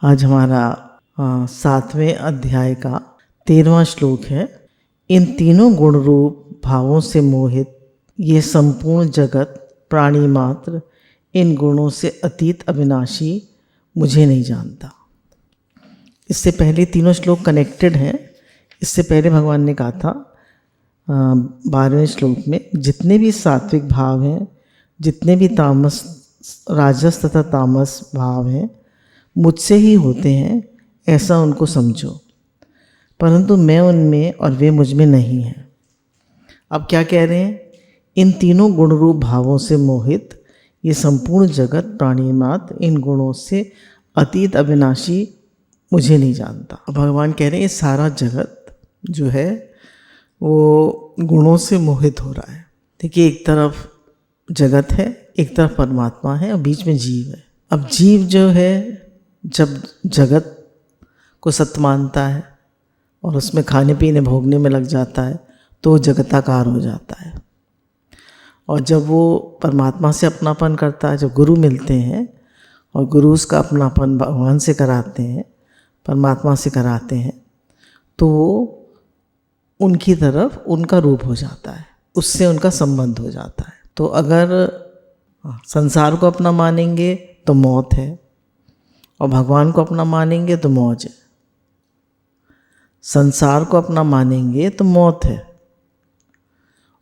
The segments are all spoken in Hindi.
आज हमारा 7वें अध्याय का 13वां श्लोक है। इन तीनों गुण रूप भावों से मोहित ये संपूर्ण जगत प्राणी मात्र इन गुणों से अतीत अविनाशी मुझे नहीं जानता। इससे पहले तीनों श्लोक कनेक्टेड हैं। इससे पहले भगवान ने कहा था 12वें श्लोक में, जितने भी सात्विक भाव हैं, जितने भी तामस राजस तथा तामस भाव हैं, मुझसे ही होते हैं, ऐसा उनको समझो, परंतु मैं उनमें और वे मुझ में नहीं हैं। अब क्या कह रहे हैं? इन तीनों गुण रूप भावों से मोहित ये संपूर्ण जगत प्राणी मात्र इन गुणों से अतीत अविनाशी मुझे नहीं जानता। अब भगवान कह रहे हैं ये सारा जगत जो है वो गुणों से मोहित हो रहा है। देखिए, एक तरफ जगत है, एक तरफ परमात्मा है और बीच में जीव है। अब जीव जो है जब जगत को सत्य मानता है और उसमें खाने पीने भोगने में लग जाता है तो जगताकार हो जाता है। और जब वो परमात्मा से अपनापन करता है, जब गुरु मिलते हैं और गुरु उसका अपनापन भगवान से कराते हैं, परमात्मा से कराते हैं, तो उनकी तरफ उनका रूप हो जाता है, उससे उनका संबंध हो जाता है। तो अगर संसार को अपना मानेंगे तो मौत है और भगवान को अपना मानेंगे तो मौज है। संसार को अपना मानेंगे तो मौत है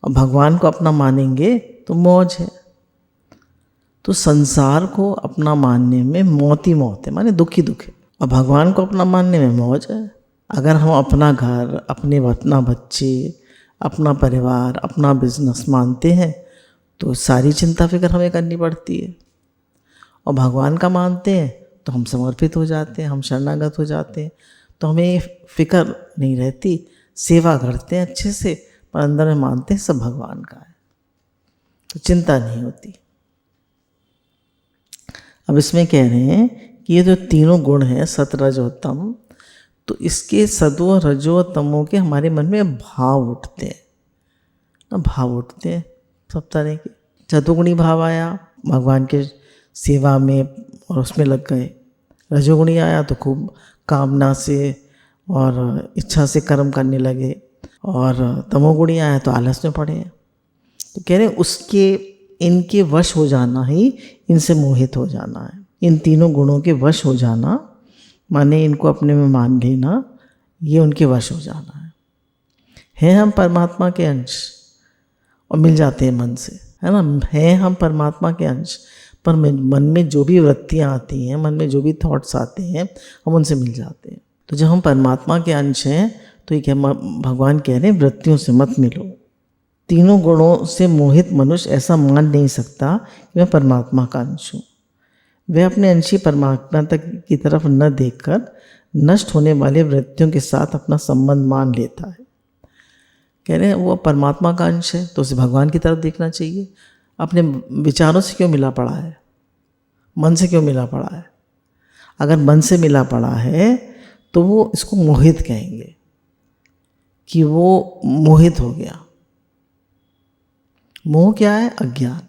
और भगवान को अपना मानेंगे तो मौज है। तो संसार को अपना मानने में मौत ही मौत है, माने दुख ही दुख है, और भगवान को अपना मानने में मौज है। अगर हम अपना घर, अपना बच्चे, अपना परिवार, अपना बिजनेस मानते हैं तो सारी चिंता फिक्र हमें करनी पड़ती है, और भगवान का मानते हैं तो हम समर्पित हो जाते हैं, हम शरणागत हो जाते हैं, तो हमें फिक्र नहीं रहती, सेवा करते हैं अच्छे से, पर अंदर में मानते हैं सब भगवान का है, तो चिंता नहीं होती। अब इसमें कह रहे हैं कि ये जो तीनों गुण हैं सत रज और तम, तो इसके सदो रजो तमो के हमारे मन में भाव उठते हैं ना, भाव उठते हैं सब तरह के। सतोगुणी भाव आया, भगवान के सेवा में और उसमें लग गए। रजोगुणी आया तो खूब कामना से और इच्छा से कर्म करने लगे, और तमोगुणी आया तो आलस में पड़े। तो कह रहे उसके इनके वश हो जाना ही इनसे मोहित हो जाना है। इन तीनों गुणों के वश हो जाना माने इनको अपने में मान लेना, ये उनके वश हो जाना है। हम परमात्मा के अंश और मिल जाते हैं मन से, है ना। हैं हम परमात्मा के अंश, पर मन में जो भी वृत्तियाँ आती हैं, मन में जो भी थॉट्स आते हैं, हम उनसे मिल जाते हैं। तो जब हम परमात्मा के अंश हैं तो ये क्या भगवान कह रहे हैं, वृत्तियों से मत मिलो। तीनों गुणों से मोहित मनुष्य ऐसा मान नहीं सकता कि मैं परमात्मा का अंश हूँ। वह अपने अंशी परमात्मा तक की तरफ न देखकर नष्ट होने वाले वृत्तियों के साथ अपना संबंध मान लेता है। कह रहे हैं वो परमात्मा का अंश है तो उसे भगवान की तरफ देखना चाहिए। अपने विचारों से क्यों मिला पड़ा है, मन से क्यों मिला पड़ा है? अगर मन से मिला पड़ा है तो वो इसको मोहित कहेंगे कि वो मोहित हो गया। मोह क्या है? अज्ञान।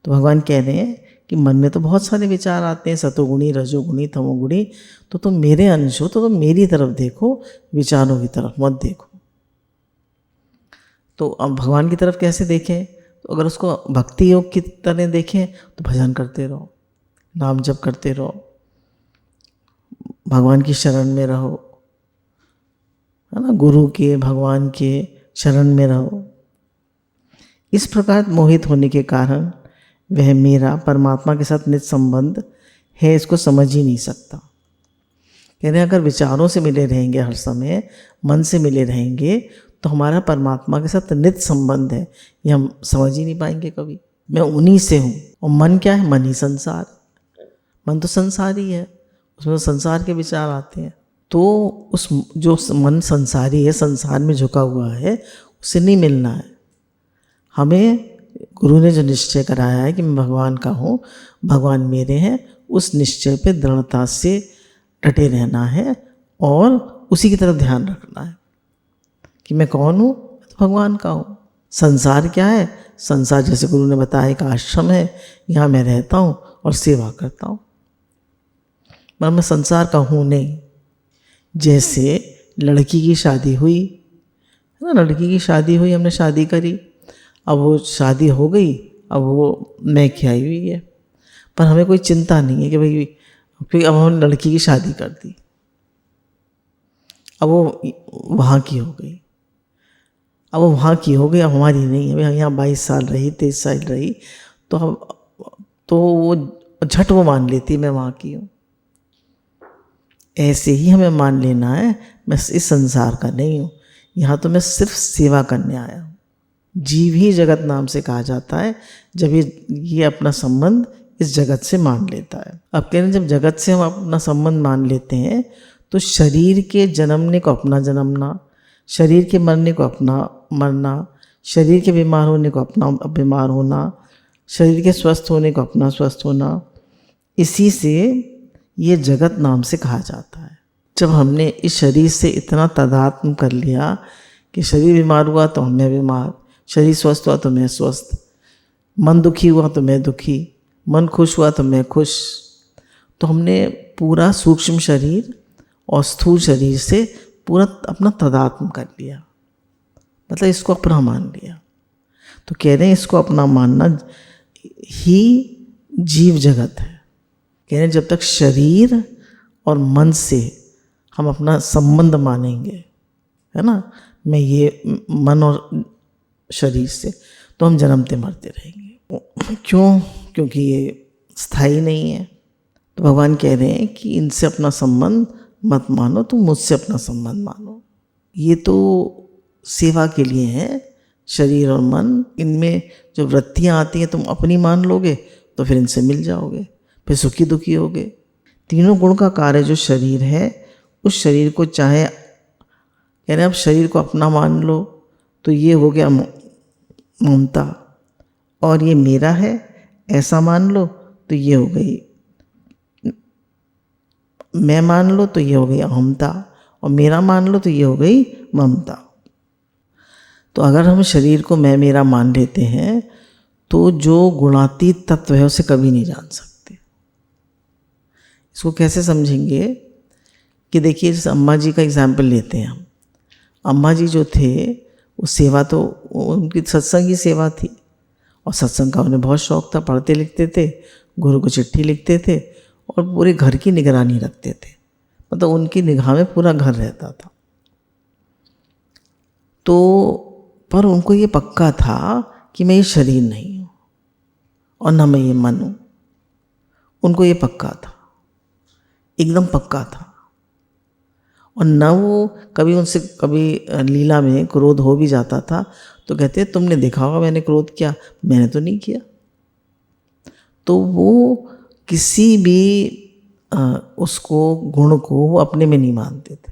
तो भगवान कह रहे हैं कि मन में तो बहुत सारे विचार आते हैं, सतोगुणी, रजोगुणी, तमोगुणी, तो तुम मेरे अंश हो, तो तुम मेरी तरफ देखो, विचारों की तरफ मत देखो। तो अब भगवान की तरफ कैसे देखें? तो अगर उसको भक्ति योग की तरह देखें तो भजन करते रहो, नाम जप करते रहो, भगवान की शरण में रहो, है ना, गुरु के भगवान के शरण में रहो। इस प्रकार मोहित होने के कारण वह मेरा परमात्मा के साथ निज संबंध है इसको समझ ही नहीं सकता। कह रहे हैं अगर विचारों से मिले रहेंगे, हर समय मन से मिले रहेंगे, तो हमारा परमात्मा के साथ निज संबंध है ये हम समझ ही नहीं पाएंगे कभी। मैं उन्हीं से हूँ। और मन क्या है? मन ही संसार। मन तो संसार ही है, उसमें तो संसार के विचार आते हैं। तो उस जो मन संसारी है, संसार में झुका हुआ है, उससे नहीं मिलना है। हमें गुरु ने जो निश्चय कराया है कि मैं भगवान का हूँ, भगवान मेरे हैं, उस निश्चय पे दृढ़ता से डटे रहना है और उसी की तरफ ध्यान रखना है कि मैं कौन हूँ? तो भगवान का हूँ। संसार क्या है? संसार जैसे गुरु ने बताया एक आश्रम है, यहाँ मैं रहता हूँ और सेवा करता हूँ। पर मैं संसार का हूँ नहीं। जैसे लड़की की शादी हुई है ना, लड़की की शादी हुई, हमने शादी करी, अब वो शादी हो गई, अब वो मैके आई हुई है, पर हमें कोई चिंता नहीं है कि भाई, क्योंकि अब हमने लड़की की शादी कर दी, अब वो वहाँ की हो गई, अब वो वहाँ की हो गई, अब हमारी नहीं है। भाई हम यहाँ 22 साल रही, 23 साल रही, तो हम तो वो झट वो मान लेती मैं वहाँ की हूँ। ऐसे ही हमें मान लेना है, मैं इस संसार का नहीं हूँ, यहाँ तो मैं सिर्फ सेवा करने आया हूँ। जीव ही जगत नाम से कहा जाता है जब ये अपना संबंध इस जगत से मान लेता है। अब कह रहे हैं जब जगत से हम अपना संबंध मान लेते हैं तो शरीर के जन्मने को अपना जन्मना, शरीर के मरने को अपना मरना, शरीर के बीमार होने को अपना बीमार होना, शरीर के स्वस्थ होने को अपना स्वस्थ होना, इसी से ये जगत नाम से कहा जाता है। जब हमने इस शरीर से इतना तादात्म्य कर लिया कि शरीर बीमार हुआ तो मैं बीमार, शरीर स्वस्थ हुआ तो मैं स्वस्थ, मन दुखी हुआ तो मैं दुखी, मन खुश हुआ तो मैं खुश, तो हमने पूरा सूक्ष्म शरीर और स्थूल शरीर से पूरा अपना तादात्म्य कर लिया, मतलब इसको अपना मान लिया। तो कह रहे हैं इसको अपना मानना ही जीव जगत है। कह रहे हैं जब तक शरीर और मन से हम अपना संबंध मानेंगे, है ना, मैं ये मन और शरीर से, तो हम जन्मते मरते रहेंगे। क्यों? क्योंकि ये स्थायी नहीं है। तो भगवान कह रहे हैं कि इनसे अपना संबंध मत मानो, तुम मुझसे अपना संबंध मानो। ये तो सेवा के लिए है, शरीर और मन, इनमें जो वृत्तियाँ आती हैं तुम अपनी मान लोगे तो फिर इनसे मिल जाओगे, फिर सुखी दुखी होगे। तीनों गुण का कार्य जो शरीर है, उस शरीर को चाहे कह रहे अब शरीर को अपना मान लो तो ये हो गया ममता, और ये मेरा है ऐसा मान लो तो ये हो गई मैं मान लो तो ये हो गई अहमता, और मेरा मान लो तो ये हो गई ममता। तो अगर हम शरीर को मैं मेरा मान लेते हैं तो जो गुणातीत तत्व है उसे कभी नहीं जान सकते। इसको कैसे समझेंगे कि देखिए जैसे अम्मा जी का एग्जाम्पल लेते हैं हम। अम्मा जी जो थे वो सेवा तो उनकी सत्संग की सेवा थी, और सत्संग का उन्हें बहुत शौक था, पढ़ते लिखते थे, गुरु को चिट्ठी लिखते थे और पूरे घर की निगरानी रखते थे, मतलब उनकी निगाह में पूरा घर रहता था। तो पर उनको ये पक्का था कि मैं ये शरीर नहीं हूँ और ना मैं ये मन हूँ। उनको ये पक्का था, एकदम पक्का था। और न वो कभी उनसे कभी लीला में क्रोध हो भी जाता था तो कहते तुमने देखा होगा मैंने क्रोध किया, मैंने तो नहीं किया। तो वो किसी भी उसको गुण को वो अपने में नहीं मानते थे,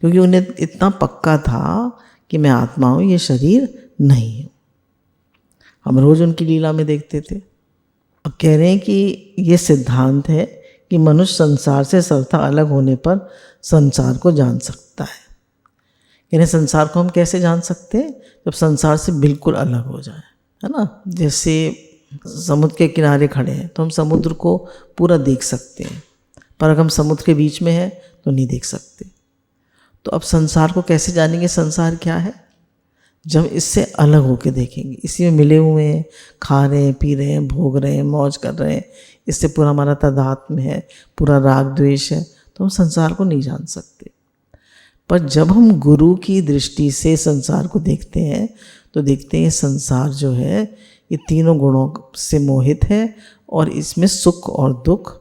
क्योंकि उन्हें इतना पक्का था कि मैं आत्मा हूँ, ये शरीर नहीं हूँ। हम रोज़ उनकी लीला में देखते थे। अब कह रहे हैं कि ये सिद्धांत है कि मनुष्य संसार से सर्वथा अलग होने पर संसार को जान सकता है। यानी संसार को हम कैसे जान सकते हैं? जब संसार से बिल्कुल अलग हो जाए, है ना। जैसे समुद्र के किनारे खड़े हैं तो हम समुद्र को पूरा देख सकते हैं, पर अगर हम समुद्र के बीच में हैं तो नहीं देख सकते। तो अब संसार को कैसे जानेंगे? संसार क्या है? जब इससे अलग होके देखेंगे, इसी में मिले हुए हैं, खा रहे हैं, पी रहे हैं, भोग रहे हैं, मौज कर रहे हैं, इससे पूरा हमारा तादात्म्य है, पूरा राग द्वेष है, तो हम संसार को नहीं जान सकते। पर जब हम गुरु की दृष्टि से संसार को देखते हैं तो देखते हैं संसार जो है ये तीनों गुणों से मोहित है, और इसमें सुख और दुख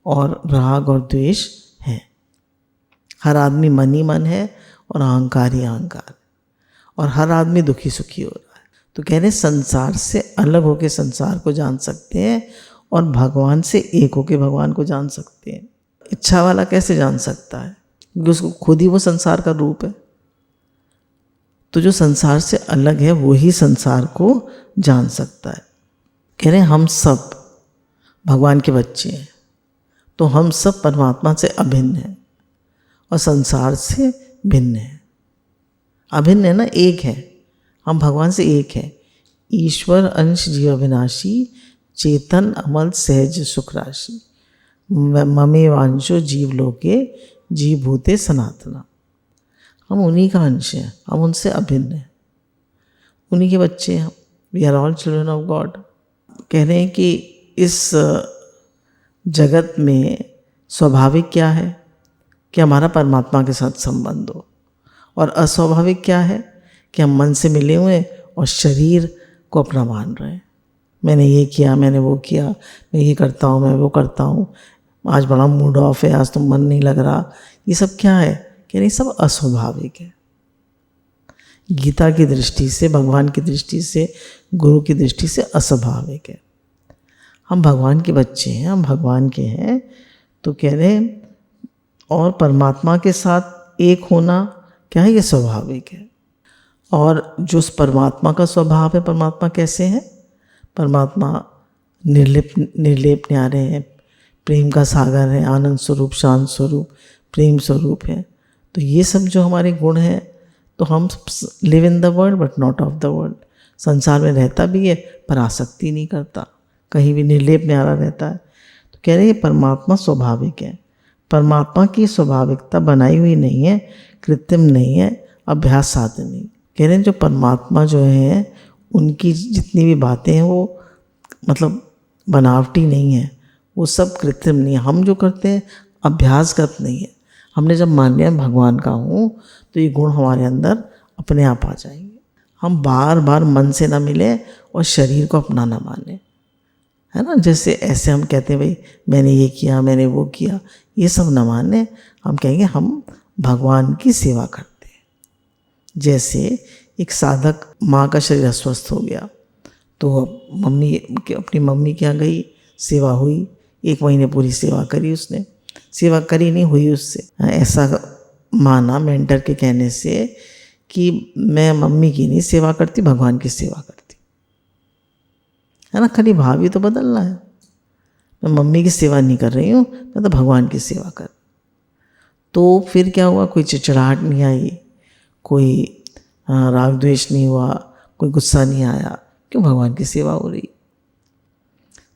और राग और द्वेष है। हर आदमी मन ही मन है और अहंकार ही अहंकार, और हर आदमी दुखी सुखी हो रहा है। तो कह रहे संसार से अलग होकर संसार को जान सकते हैं और भगवान से एक होकर भगवान को जान सकते हैं। इच्छा वाला कैसे जान सकता है? क्योंकि उसको खुद ही वो संसार का रूप है। तो जो संसार से अलग है वो ही संसार को जान सकता है। कह रहे हैं हम सब भगवान के बच्चे हैं, तो हम सब परमात्मा से अभिन्न हैं और संसार से भिन्न है। अभिन्न है ना, एक है, हम भगवान से एक है। ईश्वर अंश जीव अविनाशी, चेतन अमल सहज सुख राशि। ममे वांशो जीव लोके जीव भूते सनातना। हम उन्हीं का अंश हैं, हम उनसे अभिन्न हैं, उन्हीं के बच्चे हैं। We are all children of God. कह रहे हैं कि इस जगत में स्वाभाविक क्या है कि हमारा परमात्मा के साथ संबंध हो, और अस्वाभाविक क्या है कि हम मन से मिले हुए और शरीर को अपना मान रहे हैं। मैंने ये किया, मैंने वो किया, मैं ये करता हूँ, मैं वो करता हूँ, आज बड़ा मूड ऑफ है, आज तो मन नहीं लग रहा। ये सब क्या है कि नहीं, सब अस्वाभाविक है। गीता की दृष्टि से, भगवान की दृष्टि से, गुरु की दृष्टि से अस्वाभाविक है। हम भगवान के बच्चे हैं, हम भगवान के हैं, तो कह रहे हैं और परमात्मा के साथ एक होना क्या है, ये स्वाभाविक है। और जो उस परमात्मा का स्वभाव है, परमात्मा कैसे है, परमात्मा निर्लेप न्यारे हैं, प्रेम का सागर है, आनंद स्वरूप, शांत स्वरूप, प्रेम स्वरूप है। तो ये सब जो हमारे गुण हैं, तो हम live in the world but not of the world. संसार में रहता भी है पर आसक्ति नहीं करता, कहीं भी निर्लेप न्यारा रहता है। तो कह रहे हैं परमात्मा स्वाभाविक है। परमात्मा की स्वाभाविकता बनाई हुई नहीं है, कृत्रिम नहीं है, अभ्यास साधन नहीं। कह रहे हैं जो परमात्मा जो है, उनकी जितनी भी बातें हैं वो मतलब बनावटी नहीं है, वो सब कृत्रिम नहीं है। हम जो करते हैं अभ्यासगत नहीं है। हमने जब मान लिया भगवान का हूँ तो ये गुण हमारे अंदर अपने आप आ जाएंगे। हम बार बार मन से ना मिले और शरीर को अपना ना माने, है ना। जैसे ऐसे हम कहते हैं भाई मैंने ये किया, मैंने वो किया, ये सब न माने। हम कहेंगे हम भगवान की सेवा करते हैं। जैसे एक साधक, माँ का शरीर अस्वस्थ हो गया तो अपनी मम्मी के यहाँ गई, सेवा हुई, 1 महीने पूरी सेवा करी उसने, सेवा करी नहीं हुई उससे। ऐसा माना मेंटर के कहने से कि मैं मम्मी की नहीं सेवा करती, भगवान की सेवा करती, है ना। खाली भाव ही तो बदलना है। मैं मम्मी की सेवा नहीं कर रही हूँ, मैं तो भगवान की सेवा कर। तो फिर क्या हुआ, कोई चिड़चिड़ाहट नहीं आई, कोई राग द्वेष नहीं हुआ, कोई गुस्सा नहीं आया, क्यों, भगवान की सेवा हो रही।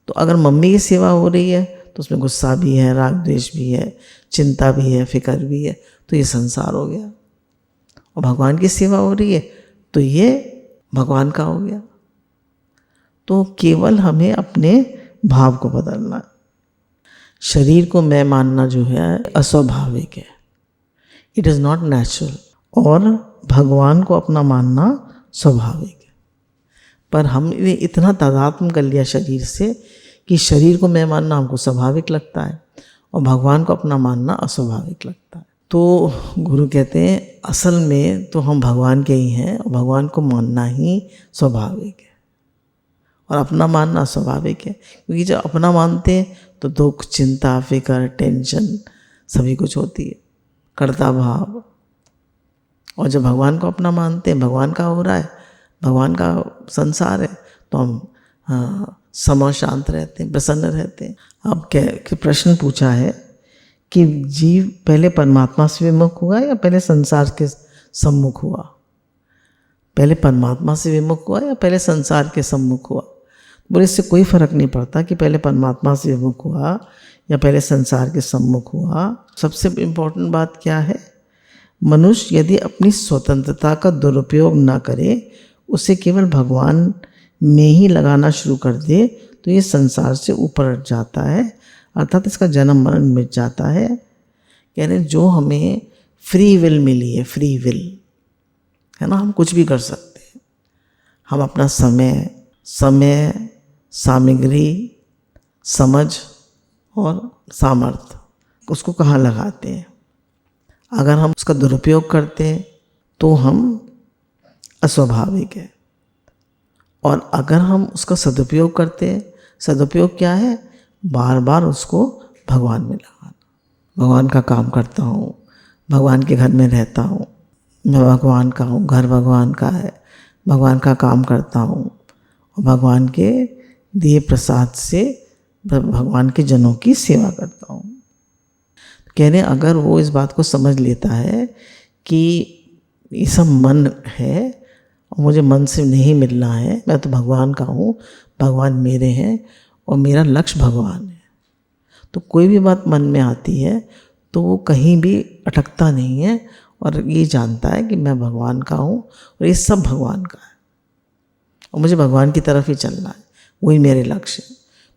तो अगर मम्मी की सेवा हो रही है तो उसमें गुस्सा भी है, राग द्वेष भी है, चिंता भी है, फिक्र भी है, तो ये संसार हो गया। और भगवान की सेवा हो रही है तो ये भगवान का हो गया। तो केवल हमें अपने भाव को बदलना। शरीर को मैं मानना जो है अस्वाभाविक है, इट इज़ नॉट नेचुरल। और भगवान को अपना मानना स्वाभाविक है। पर हमने इतना तादात्म्य कर लिया शरीर से कि शरीर को मैं मानना हमको स्वाभाविक लगता है और भगवान को अपना मानना अस्वाभाविक लगता है। तो गुरु कहते हैं असल में तो हम भगवान के ही हैं और भगवान को मानना ही स्वाभाविक है और अपना मानना स्वाभाविक है। क्योंकि जब अपना मानते हैं तो दुख, चिंता, फिक्र, टेंशन सभी कुछ होती है, कर्ता भाव। और जब भगवान को अपना मानते हैं, भगवान का हो रहा है, भगवान का संसार है, तो हम सम शांत रहते हैं, प्रसन्न रहते हैं। अब क्या प्रश्न पूछा है कि जीव पहले परमात्मा से विमुख हुआ या पहले संसार के सम्मुख हुआ? पहले परमात्मा से विमुख हुआ या पहले संसार के सम्मुख हुआ? बोले इससे कोई फर्क नहीं पड़ता कि पहले परमात्मा से विमुख हुआ या पहले संसार के सम्मुख हुआ। सबसे इम्पोर्टेंट बात क्या है, मनुष्य यदि अपनी स्वतंत्रता का दुरुपयोग ना करे, उसे केवल भगवान में ही लगाना शुरू कर दे, तो ये संसार से ऊपर हट जाता है, अर्थात इसका जन्म मरण मिट जाता है। कह रहे जो हमें फ्री विल मिली है, फ्री विल है ना, हम कुछ भी कर सकते हैं। हम अपना समय, सामग्री, समझ और सामर्थ्य उसको कहाँ लगाते हैं। अगर हम उसका दुरुपयोग करते हैं तो हम अस्वाभाविक है, और अगर हम उसका सदुपयोग करते हैं, सदुपयोग क्या है, बार बार उसको भगवान में लगाना। भगवान का काम करता हूँ, भगवान के घर में रहता हूँ, मैं भगवान का हूँ, घर भगवान का है, भगवान का काम करता हूँ और भगवान के दिए प्रसाद से भगवान के जनों की सेवा करता हूँ। कह रहे अगर वो इस बात को समझ लेता है कि ये सब मन है और मुझे मन से नहीं मिलना है, मैं तो भगवान का हूँ, भगवान मेरे हैं और मेरा लक्ष्य भगवान है, तो कोई भी बात मन में आती है तो वो कहीं भी अटकता नहीं है और ये जानता है कि मैं भगवान का हूँ और ये सब भगवान का है और मुझे भगवान की तरफ ही चलना है, वही मेरे लक्ष्य है।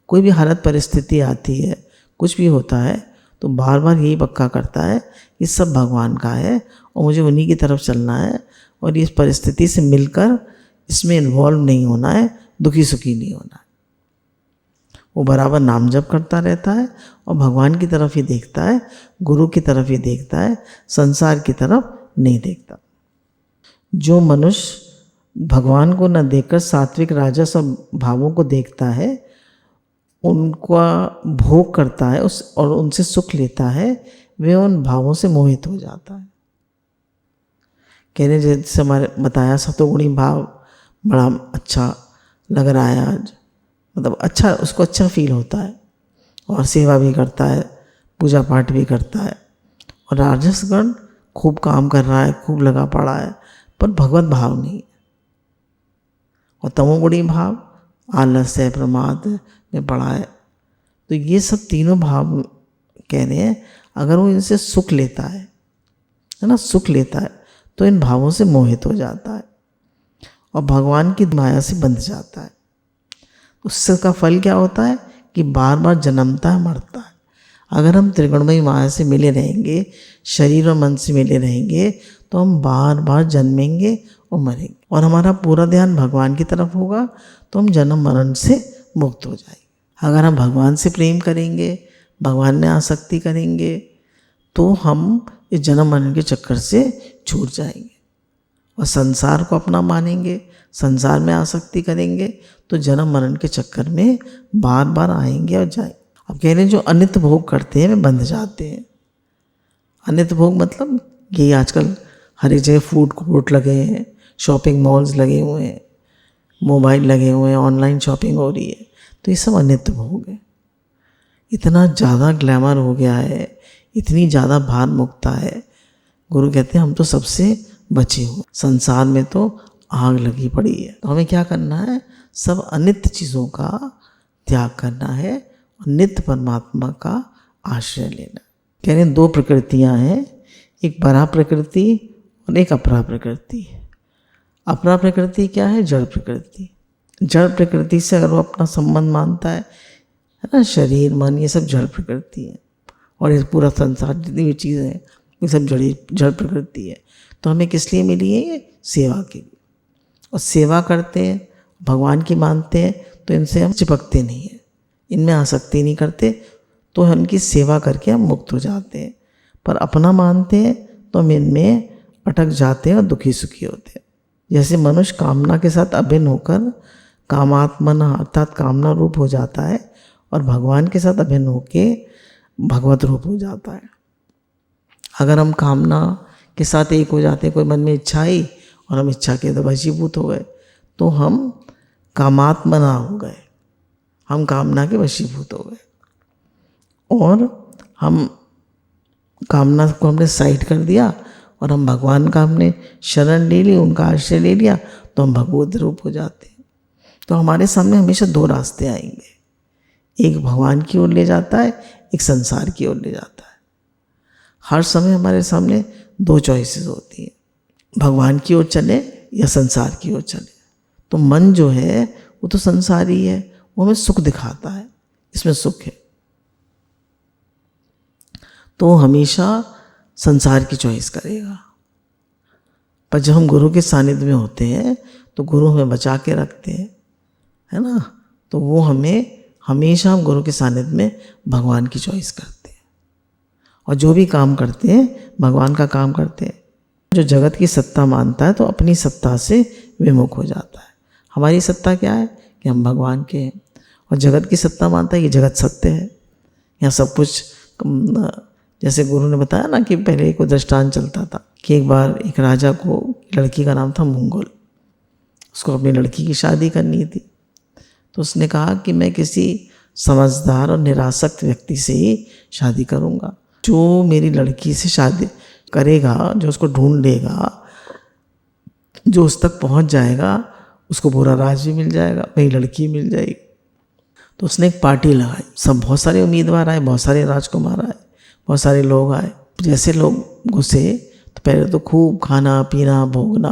कोई भी हालत परिस्थिति आती है, कुछ भी होता है तो बार बार यही पक्का करता है कि सब भगवान का है और मुझे उन्हीं की तरफ चलना है और इस परिस्थिति से मिलकर इसमें इन्वॉल्व नहीं होना है, दुखी सुखी नहीं होना है। वो बराबर नाम जप करता रहता है और भगवान की तरफ ही देखता है, गुरु की तरफ ही देखता है, संसार की तरफ नहीं देखता। जो मनुष्य भगवान को न देखकर सात्विक राजस और भावों को देखता है, उनका भोग करता है उस और उनसे सुख लेता है, वे उन भावों से मोहित हो जाता है। कहने जैसे हमारे बताया सतोगुणी भाव बड़ा अच्छा लग रहा है आज, मतलब अच्छा, उसको अच्छा फील होता है और सेवा भी करता है, पूजा पाठ भी करता है। और राजसगण खूब काम कर रहा है, खूब लगा पड़ा है, पर भगवत भाव नहीं है। और तमोगुणी भाव आलस्य प्रमाद में पड़ा है। तो ये सब तीनों भाव कह रहे हैं, अगर वो इनसे सुख लेता है ना, सुख लेता है तो इन भावों से मोहित हो जाता है और भगवान की माया से बंध जाता है। उसका फल क्या होता है कि बार बार जन्मता है, मरता है। अगर हम त्रिगुणमयी माया से मिले रहेंगे, शरीर और मन से मिले रहेंगे, तो हम बार बार जन्मेंगे और मरेंगे और हमारा पूरा ध्यान भगवान की तरफ होगा तो हम जन्म मरण से मुक्त हो जाएंगे। अगर हम भगवान से प्रेम करेंगे, भगवान में आसक्ति करेंगे, तो हम इस जन्म मरण के चक्कर से छूट जाएंगे और संसार को अपना मानेंगे, संसार में आसक्ति करेंगे तो जन्म मरण के चक्कर में बार बार आएंगे और जाएंगे। अब कह रहे हैं जो अनित्य भोग करते हैं वे बंध जाते हैं। अनित्य भोग मतलब ये आजकल हर एक जगह फूड कोर्ट लगे हैं, शॉपिंग मॉल्स लगे हुए हैं, मोबाइल लगे हुए हैं, ऑनलाइन शॉपिंग हो रही है, तो ये सब अनित्य भोग है। इतना ज़्यादा ग्लैमर हो गया है, इतनी ज़्यादा भार मुक्ता है। गुरु कहते हैं हम तो सबसे बचे हुए, संसार में तो आग लगी पड़ी है। तो हमें क्या करना है, सब अनित्य चीज़ों का त्याग करना है और नित्य परमात्मा का आश्रय लेना। कह रहे हैं दो प्रकृतियाँ हैं, एक परा प्रकृति और एक अपरा प्रकृति। अपरा प्रकृति क्या है, जड़ प्रकृति। जड़ प्रकृति से अगर वो अपना संबंध मानता है ना, शरीर मन ये सब जड़ प्रकृति है और ये पूरा संसार जितनी भी चीज़ें हैं ये सब जड़ प्रकृति है। तो हमें किस लिए मिली है, ये सेवा के लिए। और सेवा करते हैं, भगवान की मानते हैं, तो इनसे हम चिपकते नहीं हैं, इनमें आसक्ति नहीं करते, तो इनकी सेवा करके हम मुक्त हो जाते हैं। पर अपना मानते हैं तो हम इनमें अटक जाते हैं और दुखी सुखी होते हैं। जैसे मनुष्य कामना के साथ अभिन्न होकर कामात्मना अर्थात कामना रूप हो जाता है और भगवान के साथ अभिन्न होके भगवत रूप हो जाता है। अगर हम कामना के साथ एक हो जाते हैं, कोई मन में इच्छा आई और हम इच्छा के तो वशीभूत हो गए, तो हम कामात्मना हो गए, हम कामना के वशीभूत हो गए और हम कामना को हमने साइड कर दिया और हम भगवान का हमने शरण ले ली, उनका आश्रय ले लिया, तो हम भगवत रूप हो जाते हैं। तो हमारे सामने हमेशा दो रास्ते आएंगे, एक भगवान की ओर ले जाता है, एक संसार की ओर ले जाता है। हर समय हमारे सामने दो चॉइसेस होती हैं, भगवान की ओर चले या संसार की ओर चले। तो मन जो है वो तो संसारी है, वो हमें सुख दिखाता है, इसमें सुख है, तो हमेशा संसार की चॉइस करेगा। पर जब हम गुरु के सानिध्य में होते हैं तो गुरु हमें बचा के रखते हैं, है ना, तो वो हमें हमेशा हम गुरु के सानिध्य में भगवान की चॉइस करते हैं और जो भी काम करते हैं भगवान का काम करते हैं। जो जगत की सत्ता मानता है तो अपनी सत्ता से विमुख हो जाता है। हमारी सत्ता क्या है कि हम भगवान के हैं, और जगत की सत्ता मानता है कि जगत सत्य है, यहाँ सब कुछ। जैसे गुरु ने बताया ना कि पहले एक दृष्टांत चलता था कि एक बार एक राजा को लड़की का नाम था मंगल, उसको अपनी लड़की की शादी करनी थी। तो उसने कहा कि मैं किसी समझदार और निरासक्त व्यक्ति से ही शादी करूँगा, जो मेरी लड़की से शादी करेगा, जो उसको ढूंढ लेगा, जो उस तक पहुँच जाएगा, उसको पूरा राज भी मिल जाएगा, मेरी लड़की मिल जाएगी। तो उसने एक पार्टी लगाई, सब बहुत सारे उम्मीदवार आए, बहुत सारे राजकुमार आए, बहुत सारे लोग आए। जैसे लोग घुसे तो पहले तो खूब खाना पीना भोगना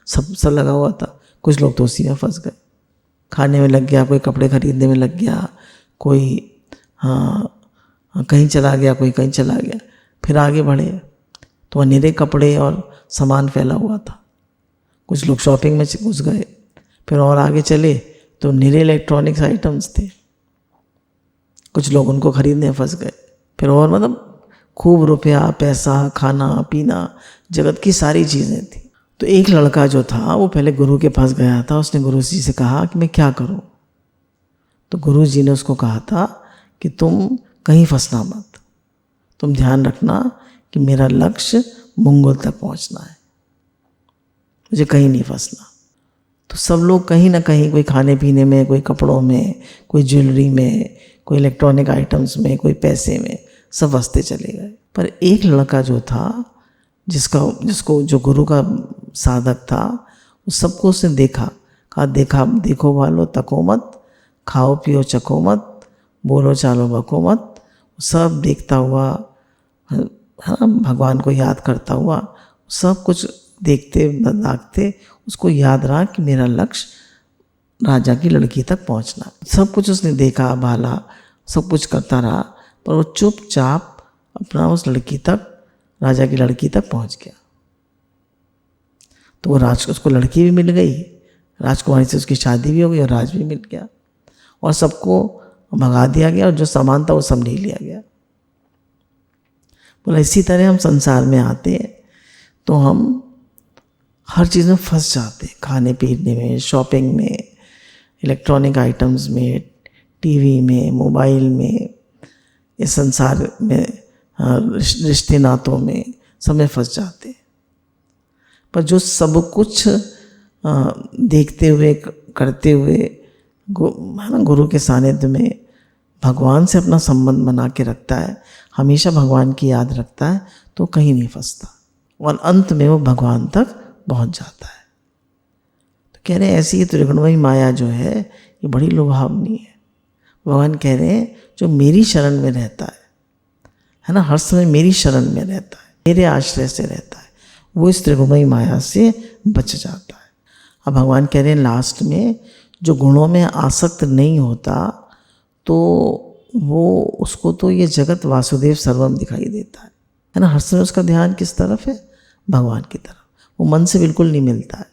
सब लगा हुआ था। कुछ लोग तो उसी में फंस गए, खाने में लग गया, कोई कपड़े खरीदने में लग गया, कोई कहीं चला गया, कोई कहीं चला गया। फिर आगे बढ़े तो अनेरे कपड़े और सामान फैला हुआ था। कुछ लोग शॉपिंग में घुस गए। फिर और आगे चले तो निरे इलेक्ट्रॉनिक्स आइटम्स थे, कुछ लोग उनको खरीदने में फंस गए। फिर और मतलब खूब रुपया पैसा खाना पीना जगत की सारी चीज़ें थी। तो एक लड़का जो था वो पहले गुरु के पास गया था। उसने गुरु जी से कहा कि मैं क्या करूं। तो गुरु जी ने उसको कहा था कि तुम कहीं फंसना मत, तुम ध्यान रखना कि मेरा लक्ष्य मंगल तक पहुंचना है, मुझे कहीं नहीं फंसना। तो सब लोग कहीं ना कहीं, कोई खाने पीने में, कोई कपड़ों में, कोई ज्वेलरी में, कोई इलेक्ट्रॉनिक आइटम्स में, कोई पैसे में, सब फंसते चले गए। पर एक लड़का जो था जिसको जो गुरु का साधक था, उस सबको उसने देखा, कहा देखो वालो तको मत, खाओ पियो चको मत, बोलो चालो बको मत। सब देखता हुआ, हाँ, भगवान को याद करता हुआ, सब कुछ देखते दाखते उसको याद रहा कि मेरा लक्ष्य राजा की लड़की तक पहुंचना। सब कुछ उसने देखा भाला, सब कुछ करता रहा, पर वो चुपचाप अपना उस लड़की तक, राजा की लड़की तक पहुंच गया। तो वो उसको लड़की भी मिल गई, राजकुमारी से उसकी शादी भी हो गई और राज भी मिल गया, और सबको भगा दिया गया, और जो सामान था वो सब ले लिया गया। बोला इसी तरह हम संसार में आते हैं तो हम हर चीज़ में फंस जाते हैं, खाने पीने में, शॉपिंग में, इलेक्ट्रॉनिक आइटम्स में, टीवी में, मोबाइल में, इस संसार में, रिश्ते नातों में, सब में फंस जाते हैं। पर जो सब कुछ देखते हुए करते हुए गुरु के सानिध्य में भगवान से अपना संबंध बना के रखता है, हमेशा भगवान की याद रखता है, तो कहीं नहीं फंसता और अंत में वो भगवान तक पहुंच जाता है। तो कह रहे हैं ऐसी ही त्रिगुणमयी माया जो है ये बड़ी लुभावनी है। भगवान कह रहे हैं जो मेरी शरण में रहता है ना, हर समय मेरी शरण में रहता है, मेरे आश्रय से रहता है, वो इस त्रिगुणमयी माया से बच जाता है। अब भगवान कह रहे हैं लास्ट में जो गुणों में आसक्त नहीं होता तो वो उसको तो ये जगत वासुदेव सर्वम दिखाई देता है ना। हर समय उसका ध्यान किस तरफ है? भगवान की तरफ। वो मन से बिल्कुल नहीं मिलता है,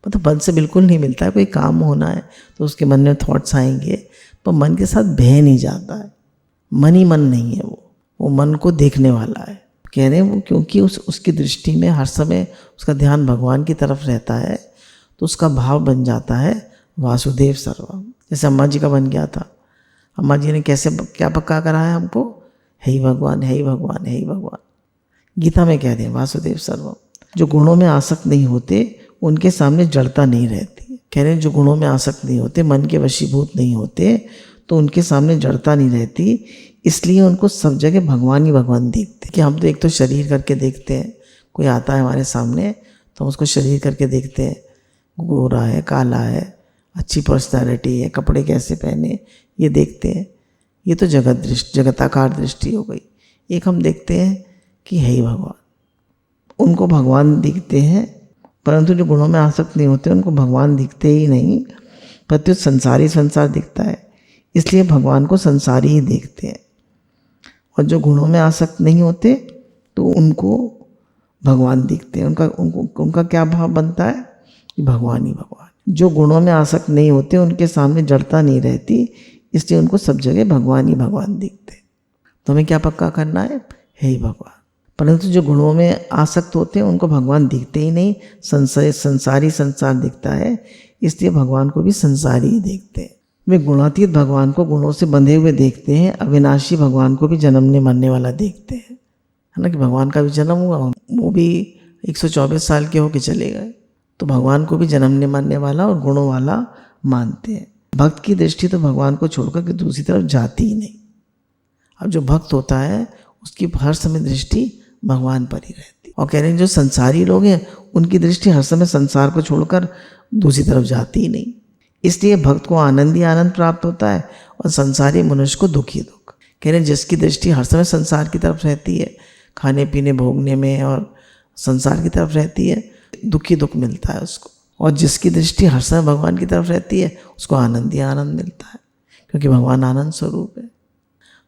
मतलब मन से बिल्कुल नहीं मिलता है। कोई काम होना है तो उसके मन में थॉट्स आएंगे, पर मन के साथ बह नहीं जाता है। मन ही मन नहीं है, वो मन को देखने वाला है। कह रहे हैं वो क्योंकि उसकी दृष्टि में हर समय उसका ध्यान भगवान की तरफ रहता है, तो उसका भाव बन जाता है वासुदेव सर्वम। जैसे अम्मा जी का बन गया था। अम्मा जी ने कैसे क्या पक्का कराया हमको? है ही भगवान, है ही भगवान, है ही भगवान। गीता में कह रहे हैं वासुदेव सर्वम। जो गुणों में आसक्त नहीं होते उनके सामने जड़ता नहीं रहती। कह रहे हैं जो गुणों में आसक्त नहीं होते, मन के वशीभूत नहीं होते, तो उनके सामने जड़ता नहीं रहती। इसलिए उनको सब जगह भगवान ही भगवान देखते। कि हम तो एक तो शरीर करके देखते हैं, कोई आता है हमारे सामने तो हम उसको शरीर करके देखते हैं, गोरा है, काला है, अच्छी पर्सनैलिटी है, कपड़े कैसे पहने, ये देखते हैं। ये तो जगताकार दृष्टि हो गई। एक हम देखते हैं कि है ही भगवान, उनको भगवान दिखते हैं। परंतु जो गुणों में आसक्त नहीं होते उनको भगवान दिखते ही नहीं, प्रत्युत संसारी संसार दिखता है, इसलिए भगवान को संसारी ही देखते हैं। और जो गुणों में आसक्त नहीं होते तो उनको भगवान दिखते हैं। उनका क्या भाव बनता है कि भगवान ही भगवान। जो गुणों में आसक्त नहीं होते उनके सामने जड़ता नहीं रहती, इसलिए उनको सब जगह भगवान ही भगवान दिखते। तो हमें क्या पक्का करना है ही भगवान। परंतु जो गुणों में आसक्त होते हैं उनको भगवान दिखते ही नहीं, संसारी संसार दिखता है, इसलिए भगवान को भी संसारी ही देखते हैं। वे गुणातीत भगवान को गुणों से बंधे हुए देखते हैं, अविनाशी भगवान को भी जन्मने मरने वाला देखते हैं। है ना कि भगवान का भी जन्म हुआ, वो भी 124 साल के होके चले गए, तो भगवान को भी जन्मने मरने वाला और गुणों वाला मानते हैं। भक्त की दृष्टि तो भगवान को छोड़कर कि दूसरी तरफ जाती ही नहीं। अब जो भक्त होता है उसकी हर समय दृष्टि भगवान पर ही रहती। और कह रहे हैं जो संसारी लोग हैं उनकी दृष्टि हर समय संसार को छोड़कर दूसरी तरफ जाती ही नहीं। इसलिए भक्त को आनंद ही आनंद प्राप्त होता है और संसारी मनुष्य को दुख ही दुख। कह रहे जिसकी दृष्टि हर समय संसार की तरफ रहती है, खाने पीने भोगने में और संसार की तरफ रहती है, दुख ही दुख मिलता है उसको। और जिसकी दृष्टि हर समय भगवान की तरफ रहती है उसको आनंद ही आनंद मिलता है, क्योंकि भगवान आनंद स्वरूप है।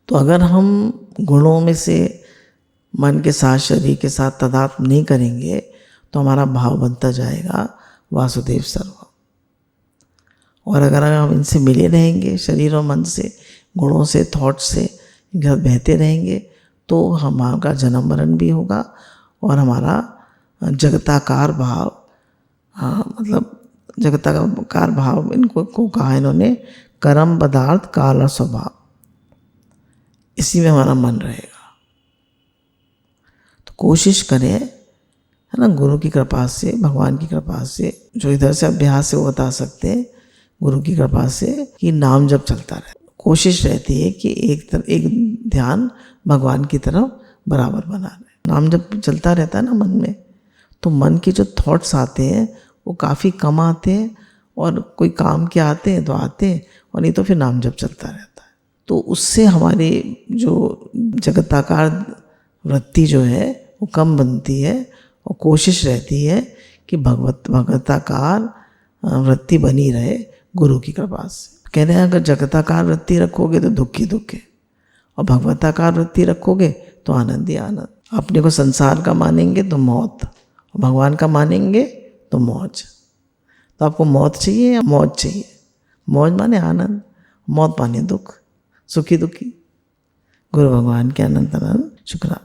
तो अगर हम गुणों में से मन के साथ शरीर के साथ तादात्म्य नहीं करेंगे तो हमारा भाव बनता जाएगा वासुदेव सर्वम। और अगर हम इनसे मिले रहेंगे, शरीर और मन से, गुणों से, थॉट से इनके साथ बहते रहेंगे, तो हमारा जन्म मरण भी होगा और हमारा जगताकार भाव, मतलब जगताकार भाव इनको को कहा इन्होंने कर्म पदार्थ काल और स्वभाव, इसी में हमारा मन रहेगा। तो कोशिश करें, है ना, गुरु की कृपा से, भगवान की कृपा से, जो इधर से अभ्यास से वो बता सकते हैं, गुरु की कृपा से, कि नाम जब चलता रहे। कोशिश रहती है कि एक ध्यान भगवान की तरफ बराबर बना रहे। नाम जब चलता रहता है ना मन में, तो मन के जो थॉट्स आते हैं वो काफ़ी कम आते हैं, और कोई काम के आते हैं तो आते हैं, और नहीं तो फिर नाम जब चलता रहता है। तो उससे हमारी जो जगताकार वृत्ति जो है वो कम बनती है, और कोशिश रहती है कि भगवताकार वृत्ति बनी रहे गुरु की कृपा से। कह रहे हैं अगर जगताकार वृत्ति रखोगे तो दुख ही दुख है, और भगवताकार वृत्ति रखोगे तो आनंद ही आनंद। अपने को संसार का मानेंगे तो मौत, और भगवान का मानेंगे तो मौज। तो आपको मौत चाहिए या मौज चाहिए? मौज माने आनंद, मौत माने दुख, सुखी दुखी। गुरु भगवान के अनंत अनंत शुक्राना।